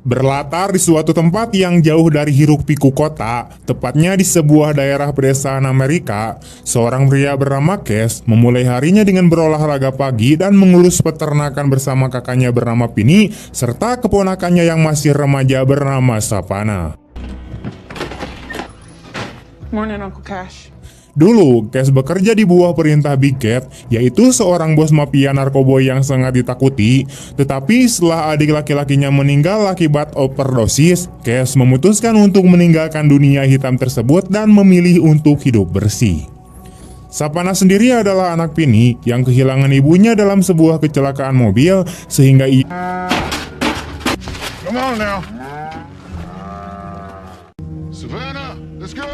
Berlatar di suatu tempat yang jauh dari hiruk-pikuk kota, tepatnya di sebuah daerah pedesaan Amerika, seorang pria bernama Cash memulai harinya dengan berolahraga pagi dan mengurus peternakan bersama kakaknya bernama Penny, serta keponakannya yang masih remaja bernama Savannah. Morning, Uncle Cash. Dulu, Cash bekerja di bawah perintah Big Cat, yaitu seorang bos mafia narkoboy yang sangat ditakuti. Tetapi setelah adik laki-lakinya meninggal akibat overdosis, Cash memutuskan untuk meninggalkan dunia hitam tersebut dan memilih untuk hidup bersih. Savannah sendiri adalah anak Penny yang kehilangan ibunya dalam sebuah kecelakaan mobil, sehingga ia Come on now. Savannah, let's go.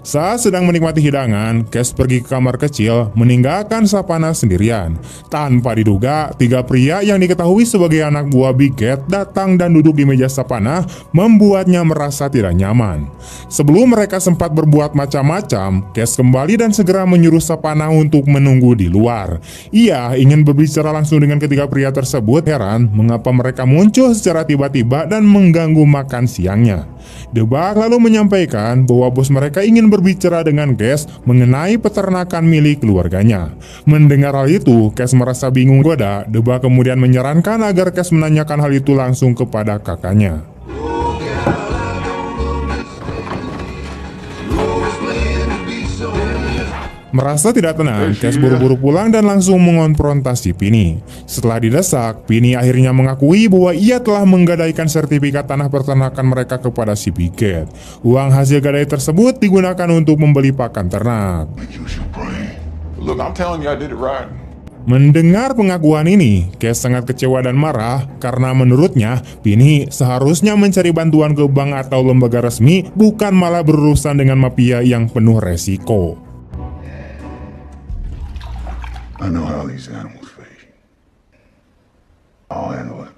Saat sedang menikmati hidangan, Cash pergi ke kamar kecil, meninggalkan Savannah sendirian. Tanpa diduga, tiga pria yang diketahui sebagai anak buah Big Cat datang dan duduk di meja Savannah, membuatnya merasa tidak nyaman. Sebelum mereka sempat berbuat macam-macam, Cash kembali dan segera menyuruh Savannah untuk menunggu di luar. Ia ingin berbicara langsung dengan ketiga pria tersebut, heran mengapa mereka muncul secara tiba-tiba dan mengganggu makan siangnya. Debak lalu menyampaikan bahwa bos mereka ingin berbicara dengan Cash mengenai peternakan milik keluarganya. Mendengar hal itu, Cash merasa bingung goda. Debak kemudian menyarankan agar Cash menanyakan hal itu langsung kepada kakaknya. Merasa tidak tenang, Cash buru-buru pulang dan langsung mengonfrontasi Penny. Setelah didesak, Penny akhirnya mengakui bahwa ia telah menggadaikan sertifikat tanah peternakan mereka kepada si Big Cat. Uang hasil gadai tersebut digunakan untuk membeli pakan ternak. Look, I'm telling you I did it right. Mendengar pengakuan ini, Cash sangat kecewa dan marah karena menurutnya Penny seharusnya mencari bantuan ke bank atau lembaga resmi, bukan malah berurusan dengan mafia yang penuh resiko. I know how these animals feed. I'll handle it.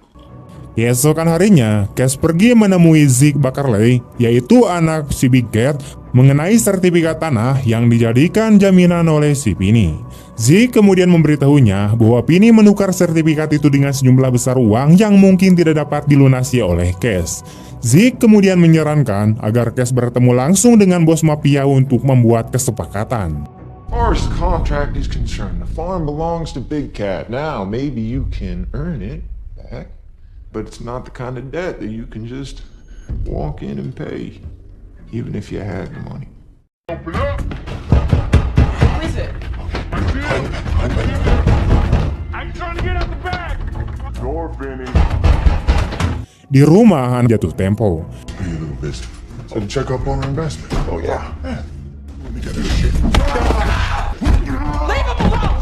Keesokan harinya, Cash pergi menemui Zeke Bakerley, yaitu anak si Big Cat, mengenai sertifikat tanah yang dijadikan jaminan oleh si Penny. Zeke kemudian memberitahunya bahwa Penny menukar sertifikat itu dengan sejumlah besar uang yang mungkin tidak dapat dilunasi oleh Cash. Zeke kemudian menyarankan agar Cash bertemu langsung dengan bos mafia untuk membuat kesepakatan. As far as the contract is concerned, the farm belongs to Big Cat. Now, maybe you can earn it back, but it's not the kind of debt that you can just walk in and pay, even if you had the money. Open up! Who is it? I'm trying to get out the back! Door, Benny. Di rumah jatuh tempo. Hey, little bitch. So to check up on our investment. Oh, yeah. Let me get this shit. Leave him alone!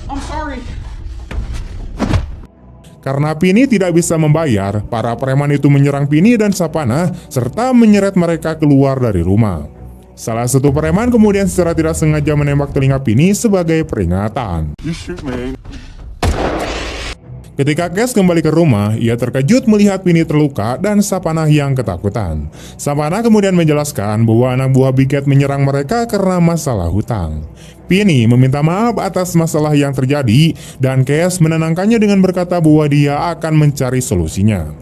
I'm sorry. Karena Penny tidak bisa membayar, para preman itu menyerang Penny dan Savannah serta menyeret mereka keluar dari rumah. Salah satu preman kemudian secara tidak sengaja menembak telinga Penny sebagai peringatan. You shoot me. Ketika Cash kembali ke rumah, ia terkejut melihat Penny terluka dan Savannah yang ketakutan. Savannah kemudian menjelaskan bahwa anak buah Big Cat menyerang mereka karena masalah hutang. Penny meminta maaf atas masalah yang terjadi dan Cash menenangkannya dengan berkata bahwa dia akan mencari solusinya.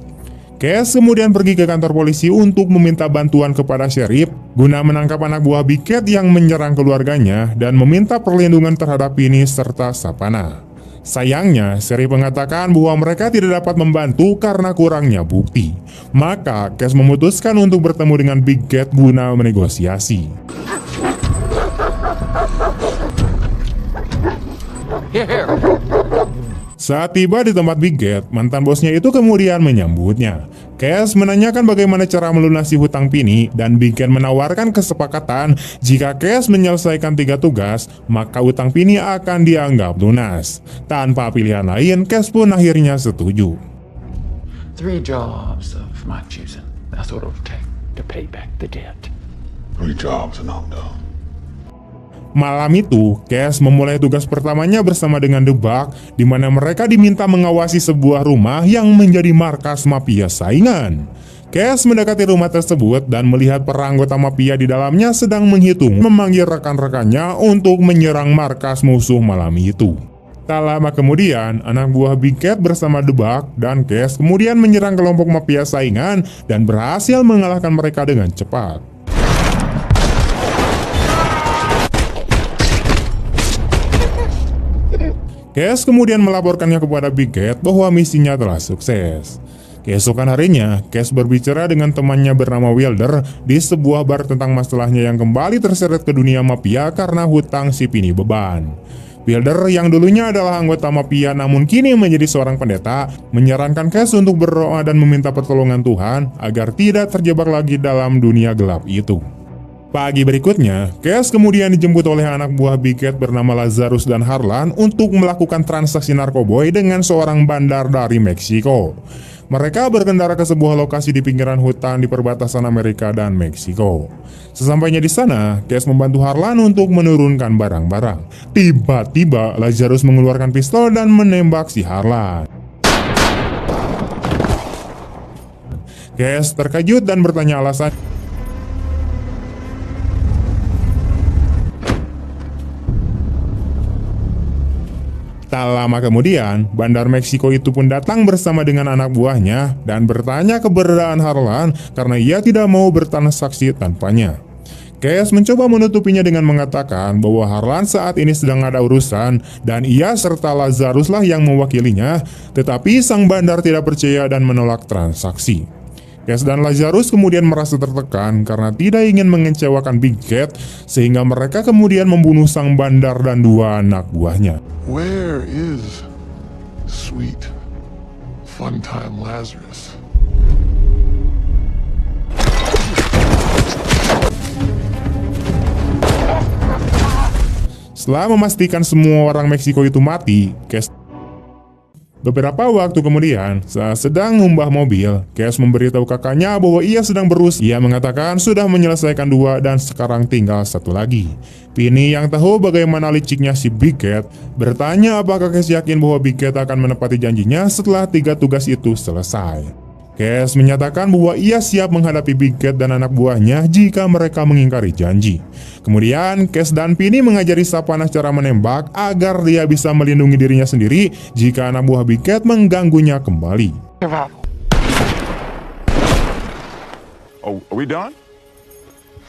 Cash kemudian pergi ke kantor polisi untuk meminta bantuan kepada sheriff guna menangkap anak buah Big Cat yang menyerang keluarganya dan meminta perlindungan terhadap Penny serta Savannah. Sayangnya, sheriff mengatakan bahwa mereka tidak dapat membantu karena kurangnya bukti. Maka, Cash memutuskan untuk bertemu dengan Big Cat guna menegosiasi. Saat tiba di tempat Big Cat, mantan bosnya itu kemudian menyambutnya. Cash menanyakan bagaimana cara melunasi hutang Penny dan Big Cat menawarkan kesepakatan jika Cash menyelesaikan 3 tugas, maka utang Penny akan dianggap lunas. Tanpa pilihan lain, Cash pun akhirnya setuju. 3 jobs of my choosing. That's what it'll take to pay back the debt. 3 jobs and I'm done. Malam itu, Cash memulai tugas pertamanya bersama dengan The Bug, di mana mereka diminta mengawasi sebuah rumah yang menjadi markas mafia saingan. Cash mendekati rumah tersebut dan melihat para anggota mafia di dalamnya sedang menghitung memanggil rekan-rekannya untuk menyerang markas musuh malam itu. Tak lama kemudian, anak buah Big Cat bersama The Bug dan Cash kemudian menyerang kelompok mafia saingan dan berhasil mengalahkan mereka dengan cepat. Cash kemudian melaporkannya kepada Big Cat bahwa misinya telah sukses. Keesokan harinya, Cash berbicara dengan temannya bernama Wilder di sebuah bar tentang masalahnya yang kembali terseret ke dunia mafia karena hutang si Pini beban. Wilder yang dulunya adalah anggota mafia namun kini menjadi seorang pendeta, menyarankan Cash untuk berdoa dan meminta pertolongan Tuhan agar tidak terjebak lagi dalam dunia gelap itu. Pagi berikutnya, Cash kemudian dijemput oleh anak buah Big Cat bernama Lazarus dan Harlan untuk melakukan transaksi narkoboy dengan seorang bandar dari Meksiko. Mereka berkendara ke sebuah lokasi di pinggiran hutan di perbatasan Amerika dan Meksiko. Sesampainya di sana, Cash membantu Harlan untuk menurunkan barang-barang. Tiba-tiba, Lazarus mengeluarkan pistol dan menembak si Harlan. Cash terkejut dan bertanya alasan. Tak lama kemudian, bandar Meksiko itu pun datang bersama dengan anak buahnya dan bertanya keberadaan Harlan karena ia tidak mau bertransaksi tanpanya. Cash mencoba menutupinya dengan mengatakan bahwa Harlan saat ini sedang ada urusan dan ia serta Lazarus lah yang mewakilinya, tetapi sang bandar tidak percaya dan menolak transaksi. Cash dan Lazarus kemudian merasa tertekan karena tidak ingin mengecewakan Big Cat, sehingga mereka kemudian membunuh sang bandar dan dua anak buahnya. Where is sweet Funtime Lazarus? Setelah memastikan semua orang Meksiko itu mati, Cash beberapa waktu kemudian, saat sedang mengumbah mobil, Cash memberitahu kakaknya bahwa ia sedang berusaha. Ia mengatakan sudah menyelesaikan dua dan sekarang tinggal satu lagi. Pini yang tahu bagaimana liciknya si Big Cat bertanya apakah Cash yakin bahwa Big Cat akan menepati janjinya setelah 3 tugas itu selesai. Cash menyatakan bahwa ia siap menghadapi Big Cat dan anak buahnya jika mereka mengingkari janji. Kemudian, Cash dan Pini mengajari Savannah cara menembak agar dia bisa melindungi dirinya sendiri jika anak buah Big Cat mengganggunya kembali. Oh, are we done?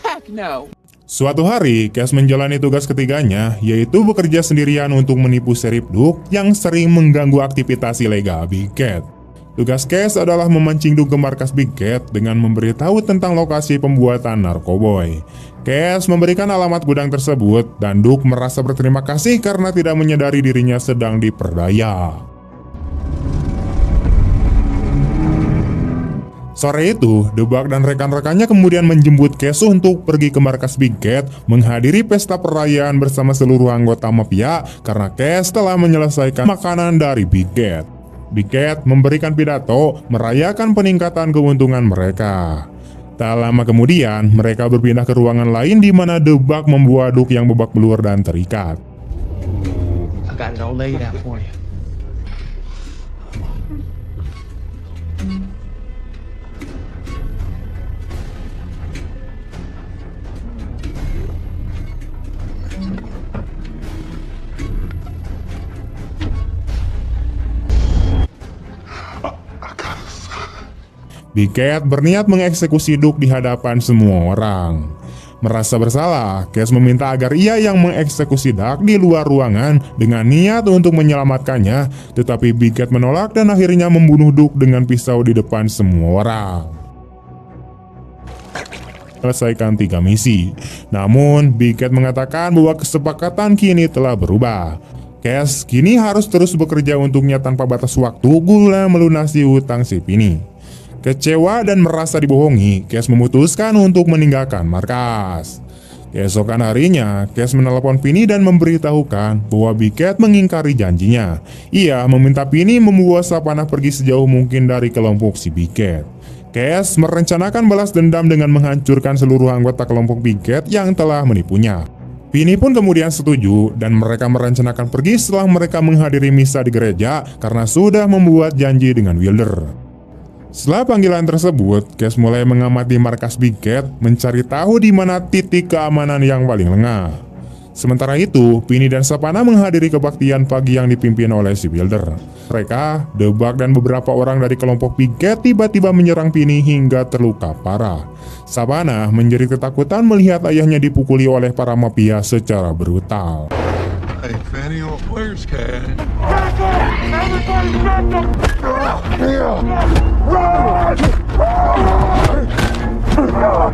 Heck no. Suatu hari, Cash menjalani tugas ketiganya, yaitu bekerja sendirian untuk menipu Sheriff Duke yang sering mengganggu aktivitas ilegal Big Cat. Tugas Cash adalah memancing Duke ke markas Big Cat dengan memberitahu tentang lokasi pembuatan narkoboy. Cash memberikan alamat gudang tersebut dan Duke merasa berterima kasih karena tidak menyadari dirinya sedang diperdaya. Sore itu, The Bug dan rekan-rekannya kemudian menjemput Cash untuk pergi ke markas Big Cat menghadiri pesta perayaan bersama seluruh anggota mafia karena Cash telah menyelesaikan makanan dari Big Cat. Big Cat memberikan pidato merayakan peningkatan keuntungan mereka. Tak lama kemudian, mereka berpindah ke ruangan lain di mana The Bug membuat Duke yang babak belur dan terikat. I got it all laid out for you. Big Cat berniat mengeksekusi Duke di hadapan semua orang. Merasa bersalah, Cash meminta agar ia yang mengeksekusi Duke di luar ruangan dengan niat untuk menyelamatkannya, tetapi Big Cat menolak dan akhirnya membunuh Duke dengan pisau di depan semua orang. Selesaikan 3 misi. Namun, Big Cat mengatakan bahwa kesepakatan kini telah berubah. Cash kini harus terus bekerja untuknya tanpa batas waktu guna melunasi hutang si Pini. Kecewa dan merasa dibohongi, Cash memutuskan untuk meninggalkan markas. Keesokan harinya, Cash menelepon Pini dan memberitahukan bahwa Big Cat mengingkari janjinya. Ia meminta Pini membawa Savannah pergi sejauh mungkin dari kelompok si Big Cat. Cash merencanakan balas dendam dengan menghancurkan seluruh anggota kelompok Big Cat yang telah menipunya. Pini pun kemudian setuju dan mereka merencanakan pergi setelah mereka menghadiri misa di gereja karena sudah membuat janji dengan Wilder. Setelah panggilan tersebut, Cash mulai mengamati markas Big Cat, mencari tahu di mana titik keamanan yang paling lengah. Sementara itu, Pini dan Sapana menghadiri kebaktian pagi yang dipimpin oleh si Wilder. Mereka, Debak dan beberapa orang dari kelompok Big Cat tiba-tiba menyerang Pini hingga terluka parah. Sapana menjadi ketakutan melihat ayahnya dipukuli oleh para mafia secara brutal. Hey, Fanny, where's Cat?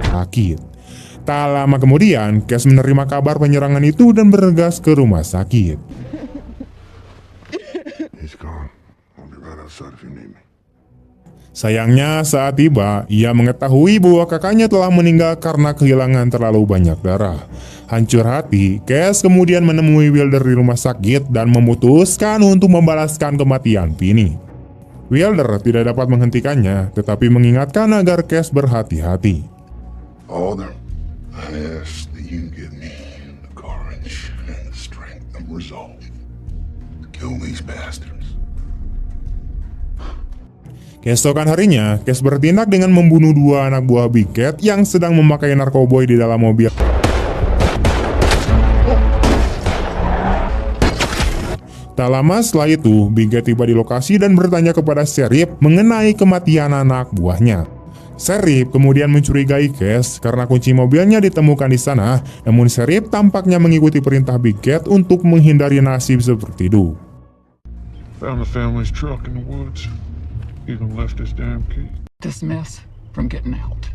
Sakit. Tak lama kemudian, Cash menerima kabar penyerangan itu dan bergegas ke rumah sakit. He's gone. I'll be right outside if you need me. Sayangnya saat tiba, ia mengetahui bahwa kakaknya telah meninggal karena kehilangan terlalu banyak darah. Hancur hati, Cash kemudian menemui Wilder di rumah sakit dan memutuskan untuk membalaskan kematian Pini. Wilder tidak dapat menghentikannya, tetapi mengingatkan agar Cash berhati-hati. Father, I ask that you give me the courage and the strength and resolve to kill these bastards. Keesokan harinya, Cash bertindak dengan membunuh 2 anak buah Big Cat yang sedang memakai narkoboy di dalam mobil. Tak lama setelah itu, Big Cat tiba di lokasi dan bertanya kepada Sheriff mengenai kematian anak buahnya. Sheriff kemudian mencurigai Cash karena kunci mobilnya ditemukan di sana, namun Sheriff tampaknya mengikuti perintah Big Cat untuk menghindari nasib seperti itu. Found the family's truck in the woods. Even left his damn key. This mess from getting out.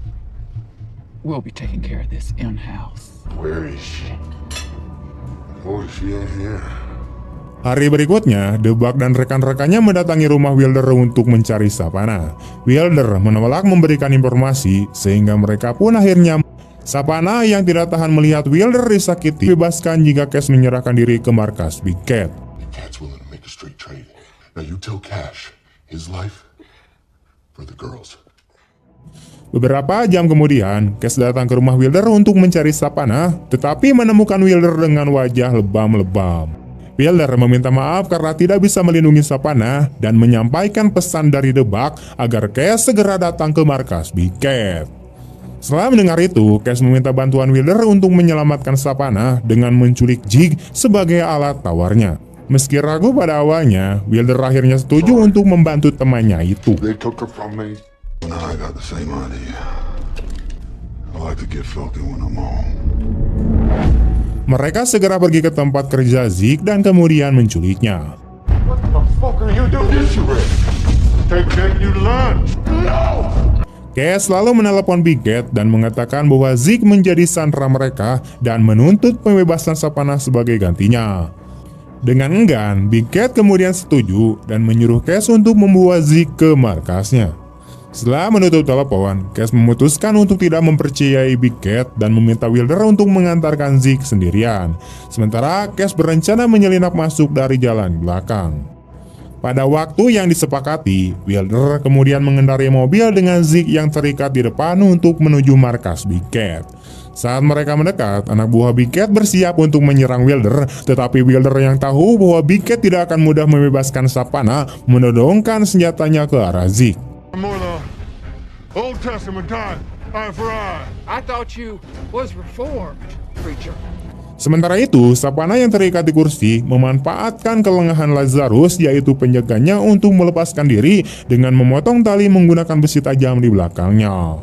We'll be taking care of this in-house. Where is she? Oh, is she in here? Hari berikutnya, Debak dan rekan-rekannya mendatangi rumah Wilder untuk mencari Sapana. Wilder menolak memberikan informasi, sehingga mereka pun akhirnya. Sapana yang tidak tahan melihat Wilder disakiti, bebaskan jika Cash menyerahkan diri ke markas Big Cat. Cat's willing to make a straight trade. Now you tell Cash his life for the girls. Beberapa jam kemudian, Cash datang ke rumah Wilder untuk mencari Sapana, tetapi menemukan Wilder dengan wajah lebam-lebam. Wilder meminta maaf karena tidak bisa melindungi Sapana dan menyampaikan pesan dari Debak agar Cash segera datang ke markas Big Cat. Setelah mendengar itu, Cash meminta bantuan Wilder untuk menyelamatkan Sapana dengan menculik Jig sebagai alat tawarnya. Meski ragu pada awalnya, Wilder akhirnya setuju untuk membantu temannya itu. They took her from me. I got the same idea. I like to get filthy when I'm home. Mereka segera pergi ke tempat kerja Zeke dan kemudian menculiknya. What the fuck are you doing this with? Take you lunch. No! Cash lalu menelepon Big Cat dan mengatakan bahwa Zeke menjadi sandera mereka dan menuntut pembebasan Sapana sebagai gantinya. Dengan enggan, Big Cat kemudian setuju dan menyuruh Cash untuk membawa Zeke ke markasnya. Setelah menutup telepon, Cash memutuskan untuk tidak mempercayai Big Cat dan meminta Wilder untuk mengantarkan Zeke sendirian. Sementara Cash berencana menyelinap masuk dari jalan belakang. Pada waktu yang disepakati, Wilder kemudian mengendarai mobil dengan Zeke yang terikat di depan untuk menuju markas Big Cat. Saat mereka mendekat, anak buah Big Cat bersiap untuk menyerang Wilder, tetapi Wilder yang tahu bahwa Big Cat tidak akan mudah membebaskan Sapana, menodongkan senjatanya ke arah Zeke. Old Testament time, eye for eye. I thought you was reformed, preacher. Sementara itu, Sapana yang terikat di kursi memanfaatkan kelengahan Lazarus, yaitu penjaganya, untuk melepaskan diri dengan memotong tali menggunakan besi tajam di belakangnya.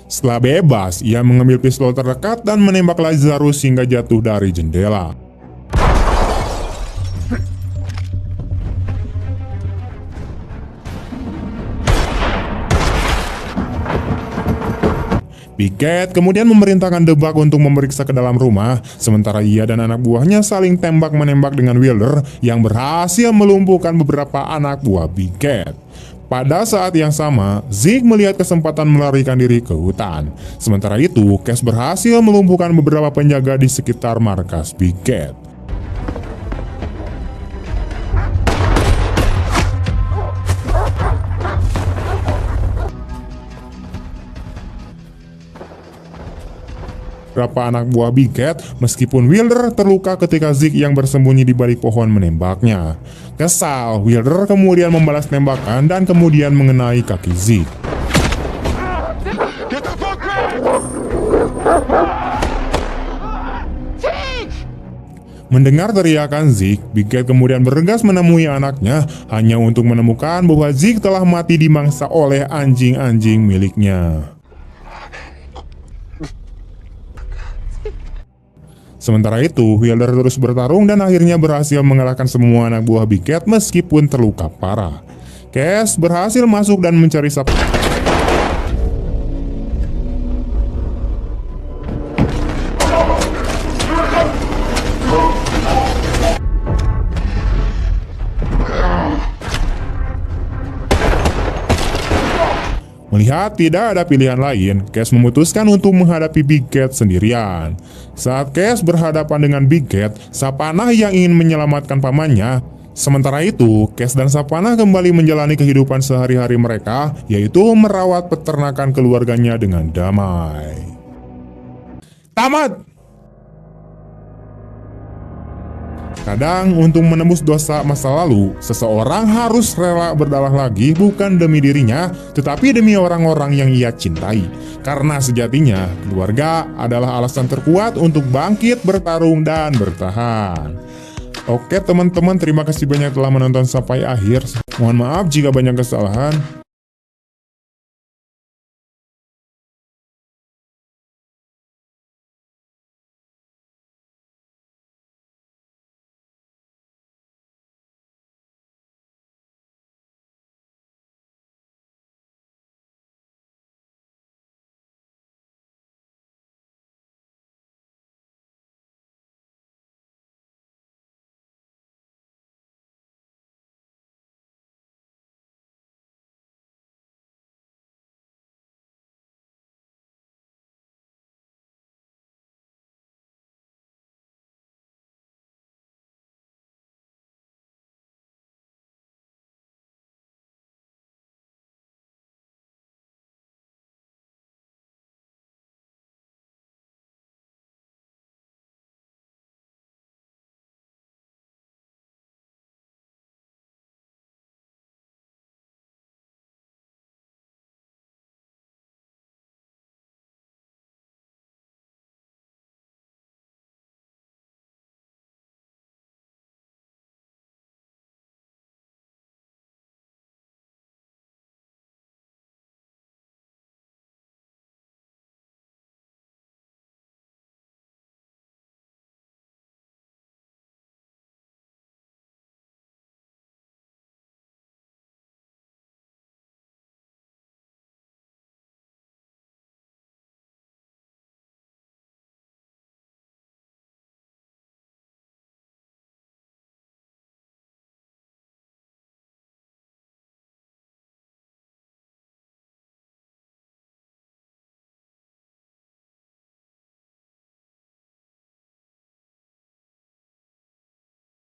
Setelah bebas, ia mengambil pistol terdekat dan menembak Lazarus hingga jatuh dari jendela. Big Cat kemudian memerintahkan Debak untuk memeriksa ke dalam rumah, sementara ia dan anak buahnya saling tembak-menembak dengan Wilder yang berhasil melumpuhkan beberapa anak buah Big Cat. Pada saat yang sama, Zeke melihat kesempatan melarikan diri ke hutan. Sementara itu, Cash berhasil melumpuhkan beberapa penjaga di sekitar markas Big Cat. beberapa anak buah Big Cat, meskipun Wilder terluka ketika Zeke yang bersembunyi di balik pohon menembaknya. Kesal, Wilder kemudian membalas tembakan dan kemudian mengenai kaki Zeke. Get the fuck back! Mendengar teriakan Zeke, Big Cat kemudian bergegas menemui anaknya hanya untuk menemukan bahwa Zeke telah mati dimangsa oleh anjing-anjing miliknya. Sementara itu, Wilder terus bertarung dan akhirnya berhasil mengalahkan semua anak buah Big Cat meskipun terluka parah. Cass berhasil masuk dan mencari Melihat tidak ada pilihan lain, Cass memutuskan untuk menghadapi Big Cat sendirian. Saat Cass berhadapan dengan Big Cat, Sapanah yang ingin menyelamatkan pamannya. Sementara itu, Cass dan Sapanah kembali menjalani kehidupan sehari-hari mereka, yaitu merawat peternakan keluarganya dengan damai. Tamat! Kadang untuk menembus dosa masa lalu, seseorang harus rela berdarah lagi bukan demi dirinya, tetapi demi orang-orang yang ia cintai. Karena sejatinya, keluarga adalah alasan terkuat untuk bangkit, bertarung, dan bertahan. Oke teman-teman, terima kasih banyak telah menonton sampai akhir. Mohon maaf jika banyak kesalahan.